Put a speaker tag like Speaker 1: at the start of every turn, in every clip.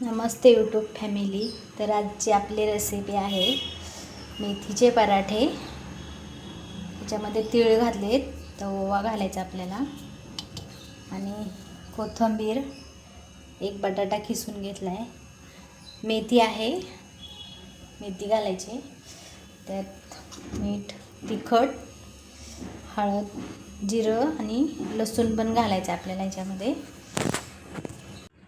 Speaker 1: नमस्ते YouTube family. तर आजची आपली रेसिपी आहे मेथीचे पराठे. त्याच्यामध्ये तीळ घातलेत, तर ओवा घालायचा आपल्याला आणि कोथिंबीर, एक बटाटा खिसून घेतला आहे, मेथी आहे, मेथी घालायची, त्यात मीठ, तिखट, हळद, जिरं आणि लसूण पण घालायचं आपल्याला याच्यामध्ये.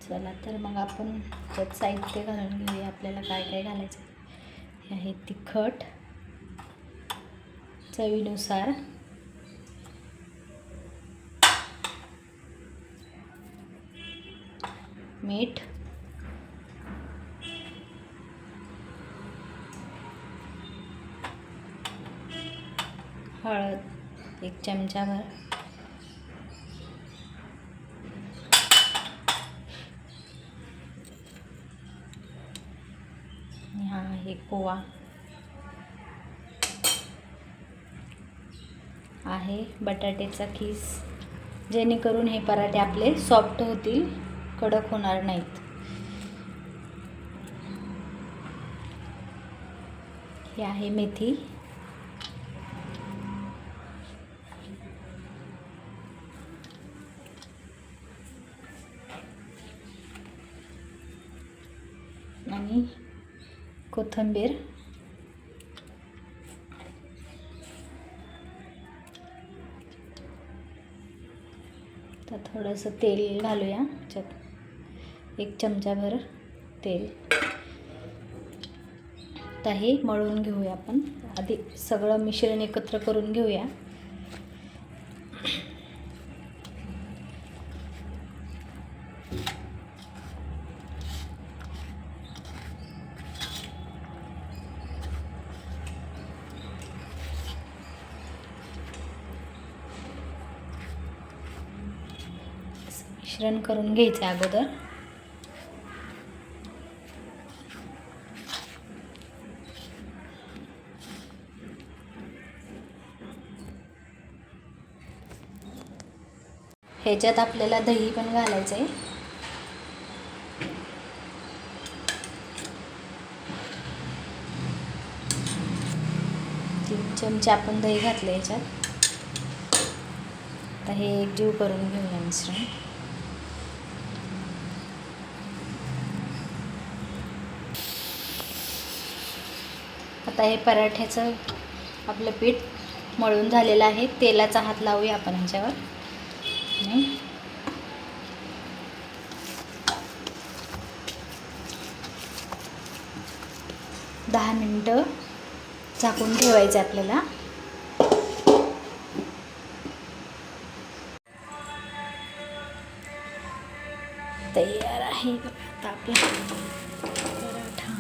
Speaker 1: चला तर मग आपण त्यात साहित्य घालून घेऊया. आपल्याला काय काय घालायचं हे आहे: तिखट चवीनुसार, मीठ, हळद 1 चमचाभर, हा आहे ओवा, आहे बटाट्याचा खीस, जेणेकरून हे पराठे आपले सॉफ्ट होतील, कडक होणार नाहीत. हे आहे मेथी, आणि कोथिंबीर, तर थोडंसं तेल घालूया त्यात, 1 चमचाभर तेल. आता हे मळून घेऊया आपण. आधी सगळं मिश्रण एकत्र करून घेऊया. मिश्रण करून घ्यायचं अगोदर. ह्याच्यात आपल्याला दही पण घालायचं आहे. तीन चमचे आपण दही घातलं ह्याच्यात. आता हे एकजीव करून घेऊया मिश्रण. आता हे पराठ्याचं आपलं पीठ मळून झालेलं आहे. तेलाचा हात लावूया आपण ह्याच्यावर. 10 मिनिटं झाकून ठेवायचं आपल्याला. तयार आहे आता आपला पराठा.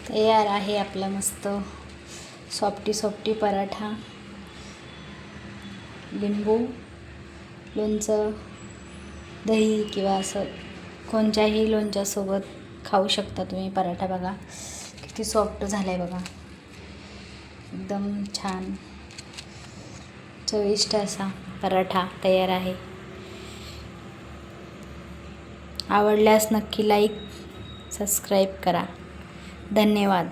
Speaker 1: तयार आहे आपला मस्त सॉफ्टी पराठा. लिंबू, लोणचं, दही किंवा असं कोणत्याही लोणच्यासोबत खाऊ शकता तुम्ही पराठा. बघा किती सॉफ्ट झाला आहे बघा, एकदम छान चविष्ट असा पराठा तयार आहे. आवडल्यास नक्की लाईक, सबस्क्राईब करा. धन्यवाद.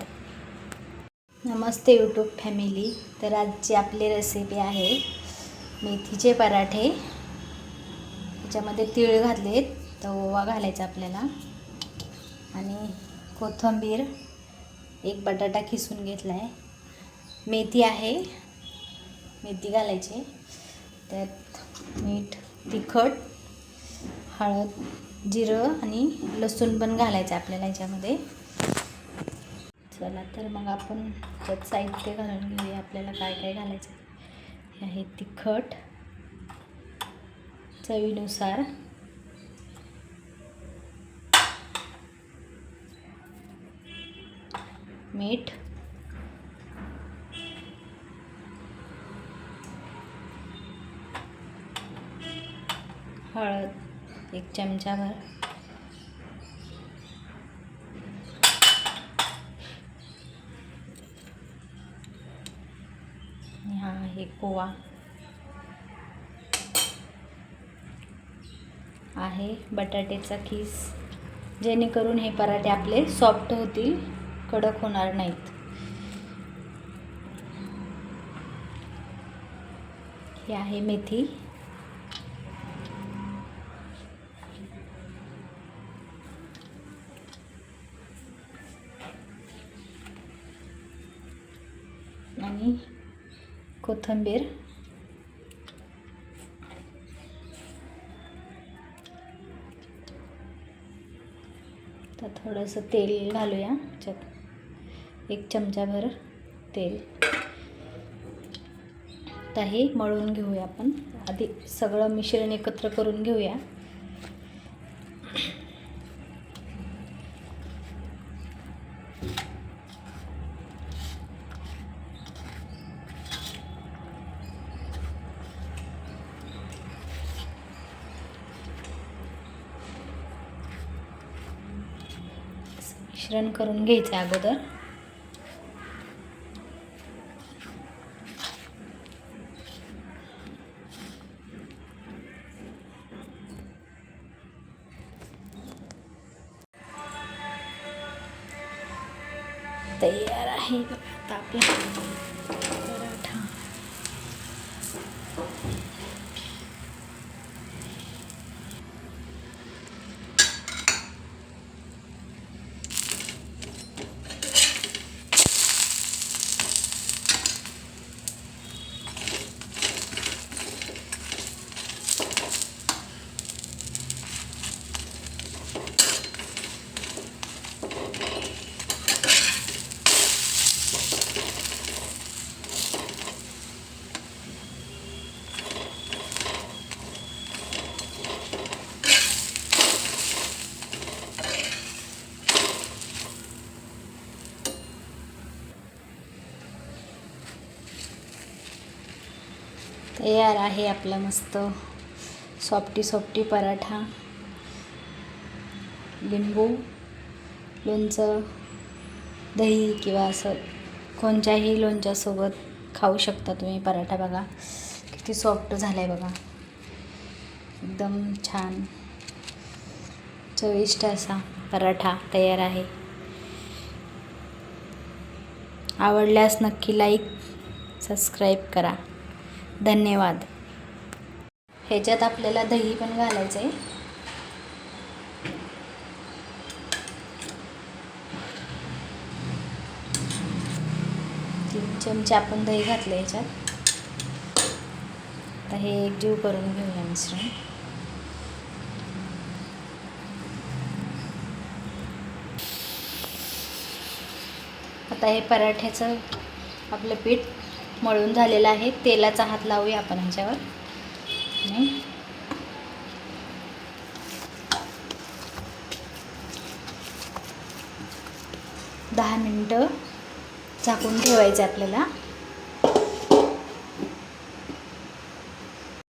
Speaker 1: नमस्ते यूट्यूब फॅमिली. तर आजची आपली रेसिपी आहे मेथीचे पराठे. त्याच्यामध्ये तीळ घातलेत, तर ओवा घालायचा आपल्याला आणि कोथिंबीर, एक बटाटा खिसून घेतला आहे, मेथी आहे, मेथी घालायची, त्यात मीठ, तिखट, हळद, जिरं आणि लसूण पण घालायचं आपल्याला याच्यामध्ये. चला तर मग आपण त्यात साहित्य घालून घेऊया. आपल्याला काय काय घालायचं हे आहे. तिखट चवीनुसार, मीठ, हळद 1 चमचाभर, हा आहे ओवा, आहे बटाट्याचा खीस, जेणेकरून हे पराठे आपले सॉफ्ट होतील, कडक होणार नाहीत. हे आहे मेथी, आणि कोथिंबीर, तर थोडंसं तेल घालूया. 1 चमचाभर तेल. आता हे मळून घेऊया आपण. आधी सगळं मिश्रण एकत्र करून घेऊया. मिश्रण करून घ्यायचं अगोदर. तयार आहे आता आपला पराठा. तयार आहे आपला मस्त सॉफ्टी पराठा. लिंबू, लोणचं, दही किंवा असं कोणत्याही लोणच्यासोबत खाऊ शकता तुम्ही पराठा. बघा किती सॉफ्ट झाला आहे बघा, एकदम छान चविष्ट असा पराठा तयार आहे. आवडल्यास नक्की लाईक सबस्क्राईब करा. धन्यवाद. ह्याच्यात आपल्याला दही पण घालायचं आहे. 3 चमचे आपण दही घातलं ह्याच्यात. आता हे एकजीव करून घेऊया मिश्रण. आता हे पराठ्याचं आपलं पीठ मळून झालेलं आहे. तेलाचा हात लावूया आपण ह्याच्यावर. 10 मिनिटं झाकून ठेवायचं आपल्याला.